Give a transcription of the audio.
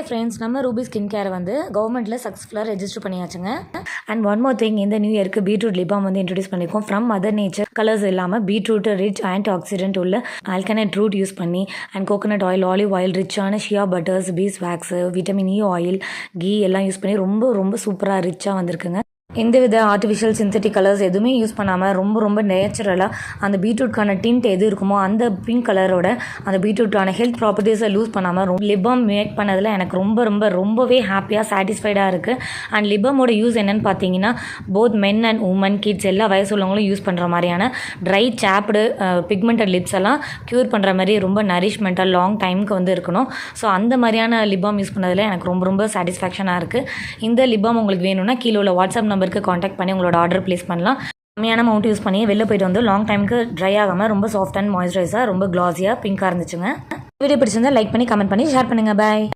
Hi friends, நம்ம Ruby skin care வந்து கவர்மெண்ட்டில் சக்ஸஸ்ஃபுல்லாக ரெஜிஸ்டர் பண்ணியாச்சுங்க. அண்ட் ஒன் மோர் திங், இந்த நியூ இயருக்கு பீட்ரூட் லிப்பாம் வந்து இன்ட்ரடியூஸ் பண்ணியிருக்கோம். ஃப்ரம் மதர் நேச்சர் கலர்ஸ் இல்லாமல் பீட்ரூட் ரிச் ஆன்டி ஆக்சிடென்ட் உள்ள ஆல்கனைட் ரூட் யூஸ் பண்ணி and coconut oil, olive oil, ரிச்சான shea butters, beeswax, vitamin E oil, ghee எல்லாம் use பண்ணி ரொம்ப ரொம்ப சூப்பராக ரிச்சாக வந்திருக்குங்க. எந்தவித ஆர்டிஃபிஷியல் சிந்தட்டிக் கலர்ஸ் எதுவுமே யூஸ் பண்ணாமல் ரொம்ப நேச்சுரலாக அந்த பீட்ரூட்கான டிண்ட் எது இருக்குமோ அந்த பிங்க் கலரோட அந்த பீட்ரூட்டான ஹெல்த் ப்ராப்பர்ட்டிஸை லூஸ் பண்ணாமல் லிப்பாம் மேக் பண்ணதில் எனக்கு ரொம்பவே ஹாப்பியாக சாட்டிஸ்ஃபைடாக இருக்குது. அண்ட் லிப்பாமோட யூஸ் என்னென்னு பார்த்தீங்கன்னா, both men and women, kids எல்லா வயசு உள்ளவங்களும் யூஸ் பண்ணுற மாதிரியான ட்ரை சாப்டு பிக்மெண்டட் லிப்ஸ் எல்லாம் க்யூர் பண்ணுற மாதிரி ரொம்ப நரிஷ்மெண்ட்டாக லாங் டைமுக்கு வந்து இருக்கணும். ஸோ அந்த மாதிரியான லிப்பாம் யூஸ் பண்ணதில் எனக்கு ரொம்ப சாட்டிஸ்ஃபேக்ஷனாக இருக்குது. இந்த லிப்பாம் உங்களுக்கு வேணும்னா கீழே உள்ள வாட்ஸ்அப் நம்பருக்கு காண்டாக்ட் பண்ணி உங்களோட ஆர்டர் ப்ளேஸ் பண்ணலாம். கம்மியான அமௌண்ட் யூஸ் பண்ணி வெளில போயிட்டு வந்து லாங் டைமுக்கு ட்ரை ஆகாமல் ரொம்ப சாஃப்ட் அண்ட் மாய்ஸ்சரைஸாக ரொம்ப க்ளாஸியாக பிங்காக இருந்துச்சுங்க. வீடியோ பிடிச்சிருந்தா லைக் பண்ணி கமெண்ட் பண்ணி ஷேர் பண்ணுங்கள். பாய்.